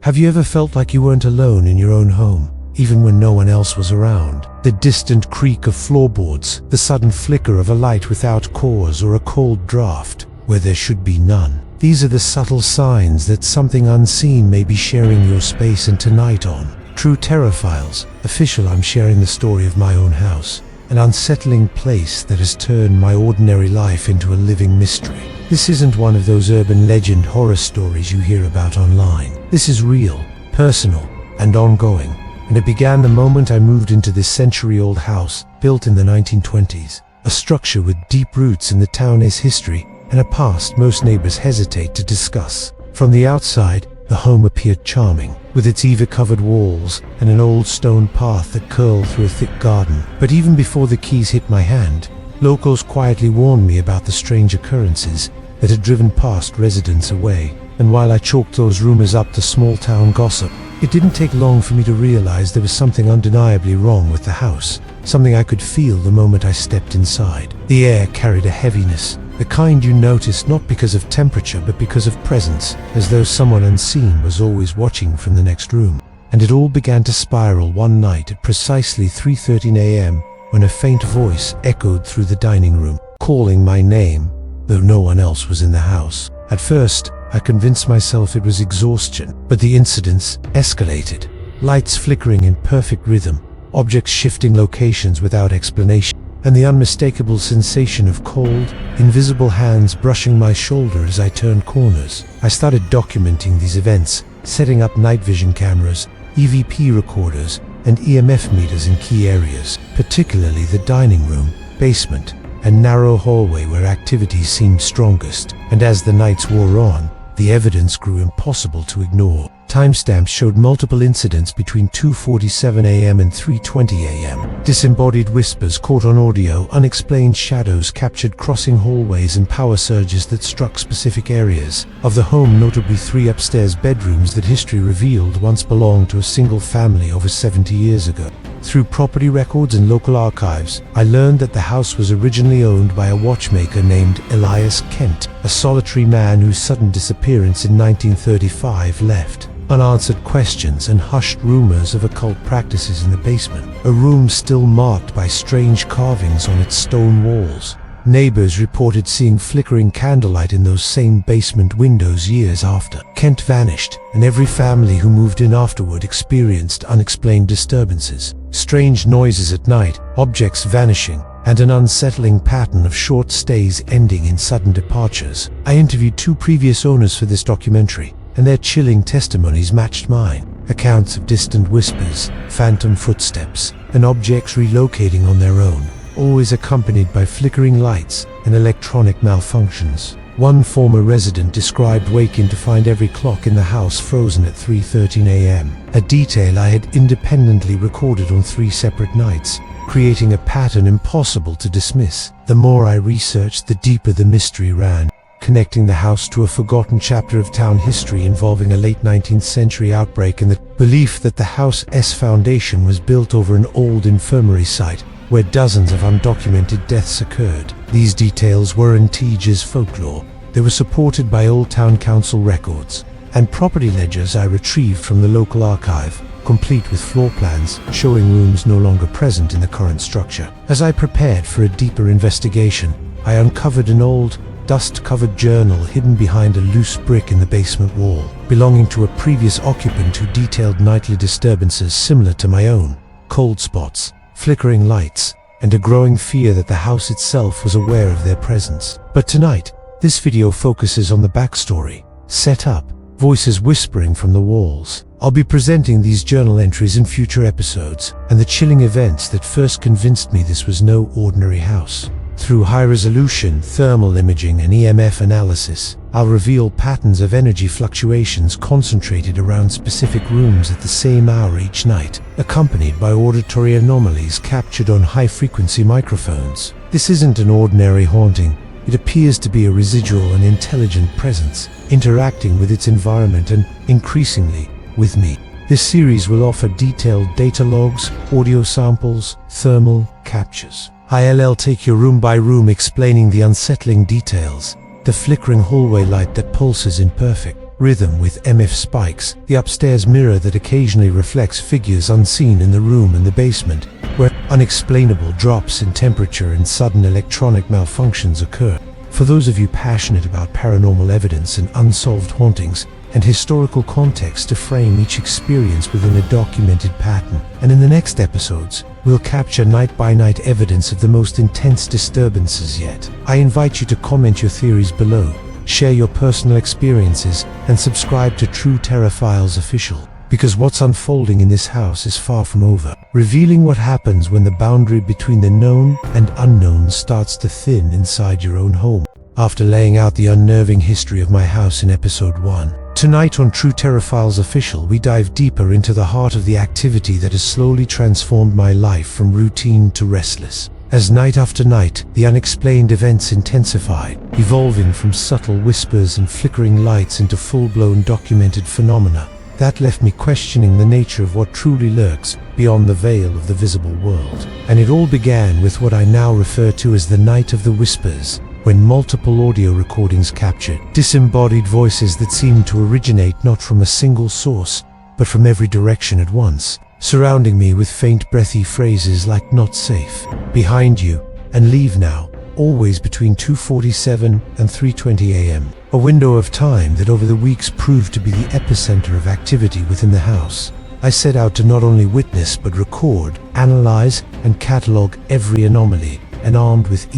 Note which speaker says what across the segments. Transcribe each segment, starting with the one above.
Speaker 1: Have you ever felt like you weren't alone in your own home, even when no one else was around? The distant creak of floorboards, the sudden flicker of a light without cause, or a cold draft where there should be none. These are the subtle signs that something unseen may be sharing your space. And tonight on True Terror Files Official, I'm sharing the story of my own house, an unsettling place that has turned my ordinary life into a living mystery. This isn't one of those urban legend horror stories you hear about online. This is real, personal, and ongoing, and it began the moment I moved into this century-old house built in the 1920s, a structure with deep roots in the town's history and a past most neighbors hesitate to discuss. From the outside, the home appeared charming, with its ivy-covered walls and an old stone path that curled through a thick garden. But even before the keys hit my hand, locals quietly warned me about the strange occurrences that had driven past residents away. And while I chalked those rumors up to small-town gossip, it didn't take long for me to realize there was something undeniably wrong with the house, something I could feel the moment I stepped inside. The air carried a heaviness, the kind you notice not because of temperature but because of presence, as though someone unseen was always watching from the next room. And it all began to spiral one night at precisely 3:13 a.m. when a faint voice echoed through the dining room, calling my name, though no one else was in the house. At first, I convinced myself it was exhaustion, but the incidents escalated. Lights flickering in perfect rhythm, objects shifting locations without explanation, and the unmistakable sensation of cold, invisible hands brushing my shoulder as I turned corners. I started documenting these events, setting up night vision cameras, EVP recorders, and EMF meters in key areas, particularly the dining room, basement, and narrow hallway where activity seemed strongest. And as the nights wore on, the evidence grew impossible to ignore. Timestamps showed multiple incidents between 2:47 a.m. and 3:20 a.m. Disembodied whispers caught on audio, unexplained shadows captured crossing hallways, and power surges that struck specific areas of the home, notably 3 upstairs bedrooms that history revealed once belonged to a single family over 70 years ago. Through property records and local archives, I learned that the house was originally owned by a watchmaker named Elias Kent, a solitary man whose sudden disappearance in 1935 left unanswered questions and hushed rumors of occult practices in the basement, a room still marked by strange carvings on its stone walls. Neighbors reported seeing flickering candlelight in those same basement windows years after Kent vanished, and every family who moved in afterward experienced unexplained disturbances, strange noises at night, objects vanishing, and an unsettling pattern of short stays ending in sudden departures. I interviewed 2 previous owners for this documentary, and their chilling testimonies matched mine. Accounts of distant whispers, phantom footsteps, and objects relocating on their own, always accompanied by flickering lights and electronic malfunctions. One former resident described waking to find every clock in the house frozen at 3:13 a.m., a detail I had independently recorded on 3 separate nights, creating a pattern impossible to dismiss. The more I researched, the deeper the mystery ran, connecting the house to a forgotten chapter of town history involving a late 19th century outbreak and the belief that the house's foundation was built over an old infirmary site where dozens of undocumented deaths occurred. These details weren't just folklore. They were supported by old town council records and property ledgers I retrieved from the local archive, complete with floor plans showing rooms no longer present in the current structure. As I prepared for a deeper investigation, I uncovered an old, dust-covered journal hidden behind a loose brick in the basement wall, belonging to a previous occupant who detailed nightly disturbances similar to my own: cold spots, flickering lights, and a growing fear that the house itself was aware of their presence. But tonight, this video focuses on the backstory, setup, voices whispering from the walls. I'll be presenting these journal entries in future episodes, and the chilling events that first convinced me this was no ordinary house. Through high-resolution thermal imaging and EMF analysis, I'll reveal patterns of energy fluctuations concentrated around specific rooms at the same hour each night, accompanied by auditory anomalies captured on high-frequency microphones. This isn't an ordinary haunting. It appears to be a residual and intelligent presence, interacting with its environment and, increasingly, with me. This series will offer detailed data logs, audio samples, thermal captures. I'll take you room by room, explaining the unsettling details, the flickering hallway light that pulses in perfect rhythm with MF spikes, the upstairs mirror that occasionally reflects figures unseen in the room and the basement, where unexplainable drops in temperature and sudden electronic malfunctions occur. For those of you passionate about paranormal evidence and unsolved hauntings, and historical context to frame each experience within a documented pattern, and in the next episodes, we'll capture night-by-night evidence of the most intense disturbances yet. I invite you to comment your theories below, share your personal experiences, and subscribe to True Terror Files Official, because what's unfolding in this house is far from over, revealing what happens when the boundary between the known and unknown starts to thin inside your own home. After laying out the unnerving history of my house in episode 1, tonight on True Terror Files Official, we dive deeper into the heart of the activity that has slowly transformed my life from routine to restless. As night after night, the unexplained events intensified, evolving from subtle whispers and flickering lights into full-blown documented phenomena that left me questioning the nature of what truly lurks beyond the veil of the visible world. And it all began with what I now refer to as the Night of the Whispers, when multiple audio recordings captured disembodied voices that seemed to originate not from a single source, but from every direction at once, surrounding me with faint breathy phrases like "not safe," "behind you," and "leave now," always between 2:47 and 3:20 a.m. A window of time that over the weeks proved to be the epicenter of activity within the house. I set out to not only witness but record, analyze, and catalog every anomaly, and armed with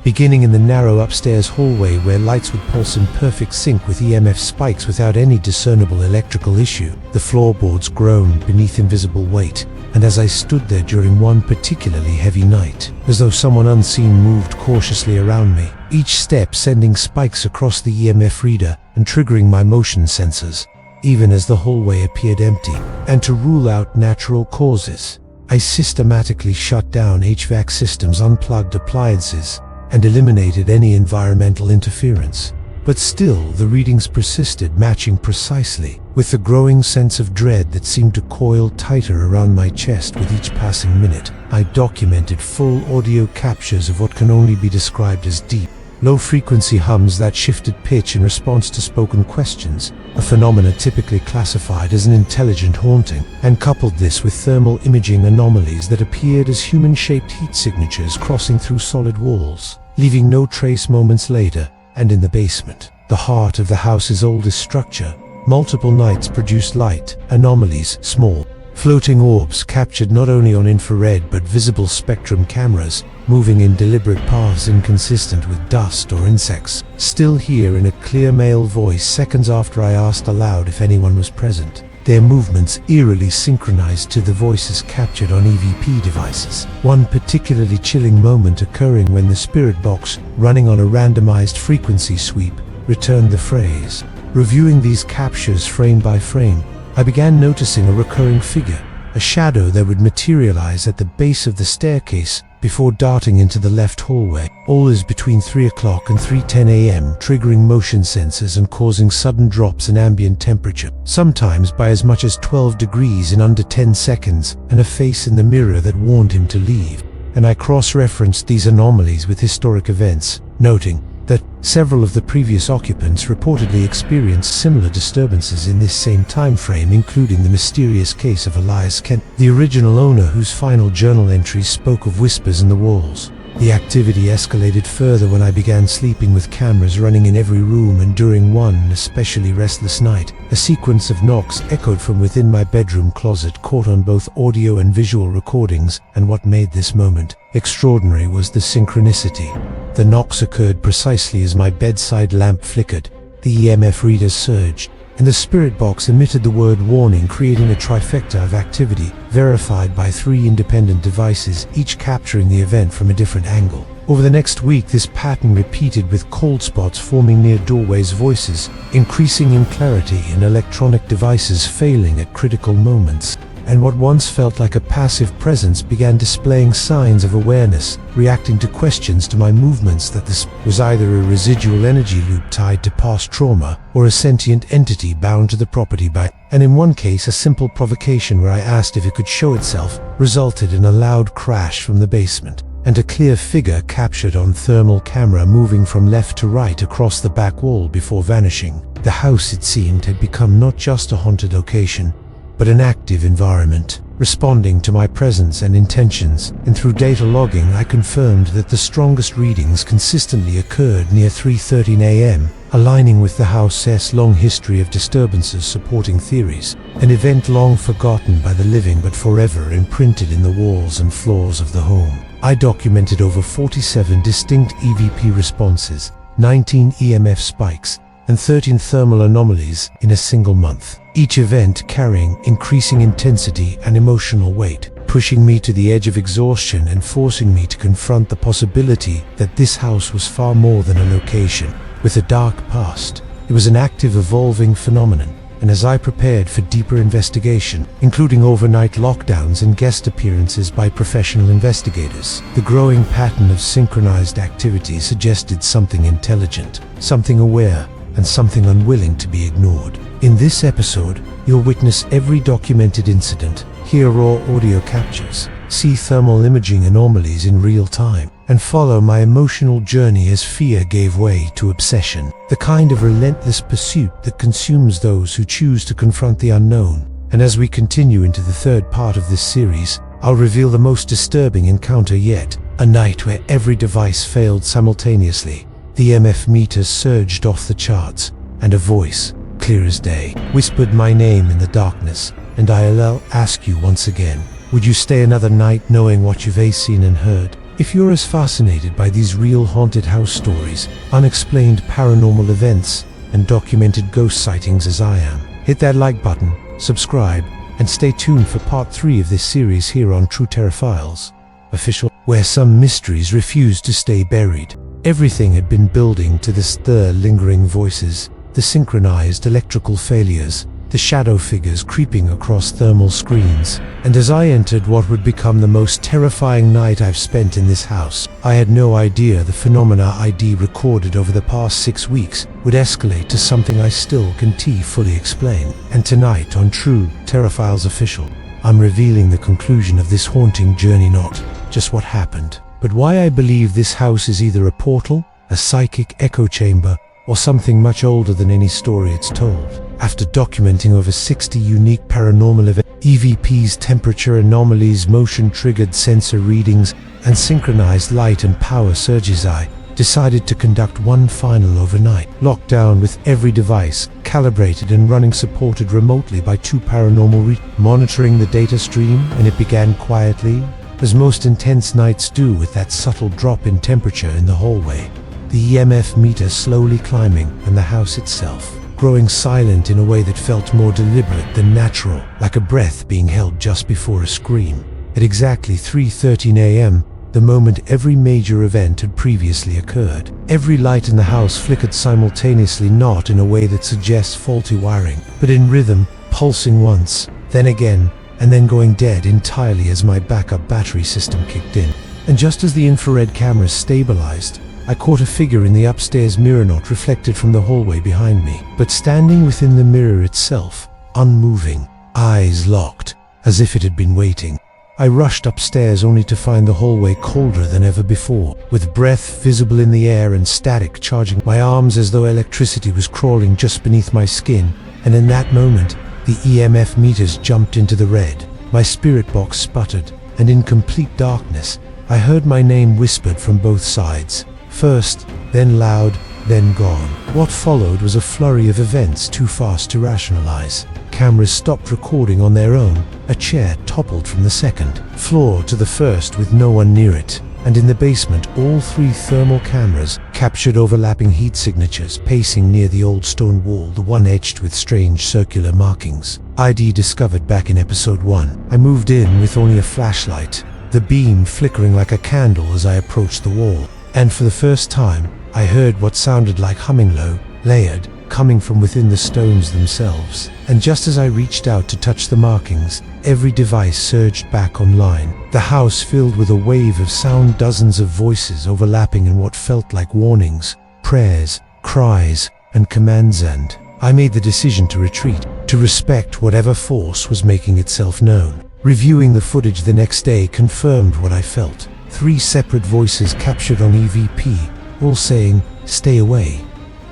Speaker 1: beginning in the narrow upstairs hallway where lights would pulse in perfect sync with EMF spikes without any discernible electrical issue. The floorboards groaned beneath invisible weight, and as I stood there during one particularly heavy night, as though someone unseen moved cautiously around me, each step sending spikes across the EMF reader and triggering my motion sensors, even as the hallway appeared empty. And to rule out natural causes, I systematically shut down HVAC systems, unplugged appliances, and eliminated any environmental interference. But still, the readings persisted, matching precisely, with the growing sense of dread that seemed to coil tighter around my chest with each passing minute. I documented full audio captures of what can only be described as deep, low-frequency hums that shifted pitch in response to spoken questions, a phenomena typically classified as an intelligent haunting, and coupled this with thermal imaging anomalies that appeared as human-shaped heat signatures crossing through solid walls, leaving no trace moments later. And in the basement, the heart of the house's oldest structure, multiple nights produced light anomalies, small, floating orbs captured not only on infrared but visible spectrum cameras, moving in deliberate paths inconsistent with dust or insects. Still here in a clear male voice seconds after I asked aloud if anyone was present, their movements eerily synchronized to the voices captured on EVP devices. One particularly chilling moment occurring when the spirit box, running on a randomized frequency sweep, returned the phrase. Reviewing these captures frame by frame, I began noticing a recurring figure, a shadow that would materialize at the base of the staircase before darting into the left hallway. All is between 3 o'clock and 3:10 a.m., triggering motion sensors and causing sudden drops in ambient temperature, sometimes by as much as 12 degrees in under 10 seconds, and a face in the mirror that warned him to leave. And I cross-referenced these anomalies with historic events, noting that several of the previous occupants reportedly experienced similar disturbances in this same time frame, including the mysterious case of Elias Kent, the original owner whose final journal entries spoke of whispers in the walls. The activity escalated further when I began sleeping with cameras running in every room, and during one especially restless night, a sequence of knocks echoed from within my bedroom closet, caught on both audio and visual recordings. And what made this moment extraordinary was the synchronicity. The knocks occurred precisely as my bedside lamp flickered, the EMF reader surged, and the spirit box emitted the word warning, creating a trifecta of activity, verified by 3 independent devices, each capturing the event from a different angle. Over the next week, this pattern repeated, with cold spots forming near doorways, voices increasing in clarity, and electronic devices failing at critical moments. And what once felt like a passive presence began displaying signs of awareness, reacting to questions to my movements that this was either a residual energy loop tied to past trauma, or a sentient entity bound to the property by, and in one case a simple provocation where I asked if it could show itself, resulted in a loud crash from the basement. and a clear figure captured on thermal camera moving from left to right across the back wall before vanishing. The house, it seemed, had become not just a haunted location, but an active environment, responding to my presence and intentions, and through data logging I confirmed that the strongest readings consistently occurred near 3:13 a.m., aligning with the house's long history of disturbances supporting theories, an event long forgotten by the living but forever imprinted in the walls and floors of the home. I documented over 47 distinct EVP responses, 19 EMF spikes, and 13 thermal anomalies in a single month, each event carrying increasing intensity and emotional weight, pushing me to the edge of exhaustion and forcing me to confront the possibility that this house was far more than a location with a dark past. It was an active, evolving phenomenon, and as I prepared for deeper investigation, including overnight lockdowns and guest appearances by professional investigators, the growing pattern of synchronized activity suggested something intelligent, something aware, and something unwilling to be ignored. In this episode, you'll witness every documented incident, hear raw audio captures, see thermal imaging anomalies in real time, and follow my emotional journey as fear gave way to obsession, the kind of relentless pursuit that consumes those who choose to confront the unknown. And as we continue into the third part of this series, I'll reveal the most disturbing encounter yet, a night where every device failed simultaneously. The EMF meters surged off the charts, and a voice, clear as day, whispered my name in the darkness. And I'll ask you once again, would you stay another night knowing what you've seen and heard? If you're as fascinated by these real haunted house stories, unexplained paranormal events, and documented ghost sightings as I am, hit that like button, subscribe, and stay tuned for part 3 of this series here on True Terror Files Official, where some mysteries refuse to stay buried. Everything had been building to the stir lingering voices, the synchronized electrical failures, the shadow figures creeping across thermal screens, and as I entered what would become the most terrifying night I've spent in this house, I had no idea the phenomena I'd recorded over the past 6 weeks would escalate to something I still can't fully explain. And tonight on True Terror Files Official, I'm revealing the conclusion of this haunting journey, not just what happened, but why I believe this house is either a portal, a psychic echo chamber, or something much older than any story it's told. After documenting over 60 unique paranormal events, EVPs, temperature anomalies, motion-triggered sensor readings, and synchronized light and power surges, I decided to conduct one final overnight lockdown with every device calibrated and running, supported remotely by 2 paranormal monitoring the data stream, and it began quietly, as most intense nights do, with that subtle drop in temperature in the hallway, the EMF meter slowly climbing, and the house itself growing silent in a way that felt more deliberate than natural, like a breath being held just before a scream. At exactly 3:13 a.m., the moment every major event had previously occurred, every light in the house flickered simultaneously, not in a way that suggests faulty wiring, but in rhythm, pulsing once, then again, and then going dead entirely as my backup battery system kicked in. And just as the infrared cameras stabilized, I caught a figure in the upstairs mirror, not reflected from the hallway behind me, but standing within the mirror itself, unmoving, eyes locked, as if it had been waiting. I rushed upstairs only to find the hallway colder than ever before, with breath visible in the air and static charging my arms as though electricity was crawling just beneath my skin. And in that moment, the EMF meters jumped into the red. My spirit box sputtered, and in complete darkness, I heard my name whispered from both sides. First, then loud, then gone. What followed was a flurry of events too fast to rationalize. Cameras stopped recording on their own, a chair toppled from the second floor to the first with no one near it, and in the basement all 3 thermal cameras captured overlapping heat signatures pacing near the old stone wall, the one etched with strange circular markings I'd discovered back in episode 1. I moved in with only a flashlight, the beam flickering like a candle as I approached the wall. And for the first time, I heard what sounded like humming, low, layered, coming from within the stones themselves. And just as I reached out to touch the markings, every device surged back online. The house filled with a wave of sound, dozens of voices overlapping in what felt like warnings, prayers, cries, and commands. And I made the decision to retreat, to respect whatever force was making itself known. Reviewing the footage the next day confirmed what I felt. 3 separate voices captured on EVP, all saying, "Stay away."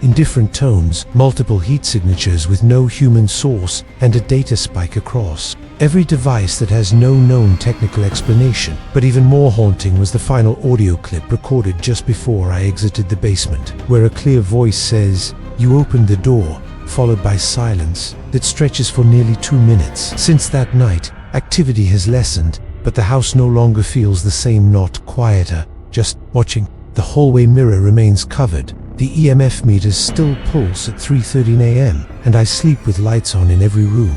Speaker 1: In different tones, multiple heat signatures with no human source, and a data spike across every device that has no known technical explanation. But even more haunting was the final audio clip recorded just before I exited the basement, where a clear voice says, "You opened the door," followed by silence that stretches for nearly 2 minutes. Since that night, activity has lessened, but the house no longer feels the same, not quieter, just watching. The hallway mirror remains covered. The EMF meters still pulse at 3:13 a.m., and I sleep with lights on in every room.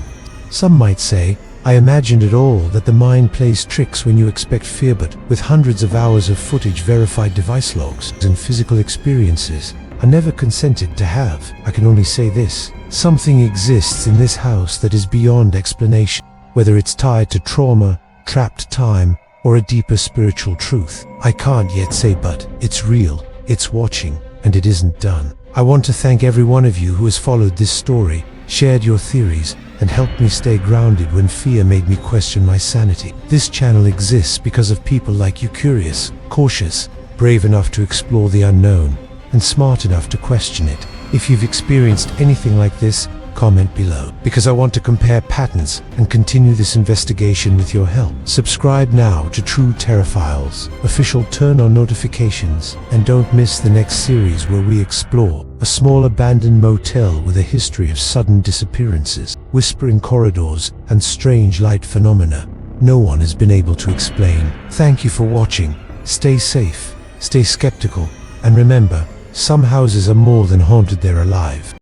Speaker 1: Some might say, I imagined it all, that the mind plays tricks when you expect fear, but with hundreds of hours of footage, verified device logs, and physical experiences I never consented to have, I can only say this: something exists in this house that is beyond explanation, whether it's tied to trauma, trapped time, or a deeper spiritual truth. I can't yet say, but it's real, it's watching, and it isn't done. I want to thank every one of you who has followed this story, shared your theories, and helped me stay grounded when fear made me question my sanity. This channel exists because of people like you, curious, cautious, brave enough to explore the unknown, and smart enough to question it. If you've experienced anything like this, comment below, because I want to compare patterns and continue this investigation with your help. Subscribe now to True Terror Files official, turn on notifications, and don't miss the next series where we explore a small abandoned motel with a history of sudden disappearances, whispering corridors, and strange light phenomena no one has been able to explain. Thank you for watching. Stay safe, stay skeptical, and remember, some houses are more than haunted, they're alive.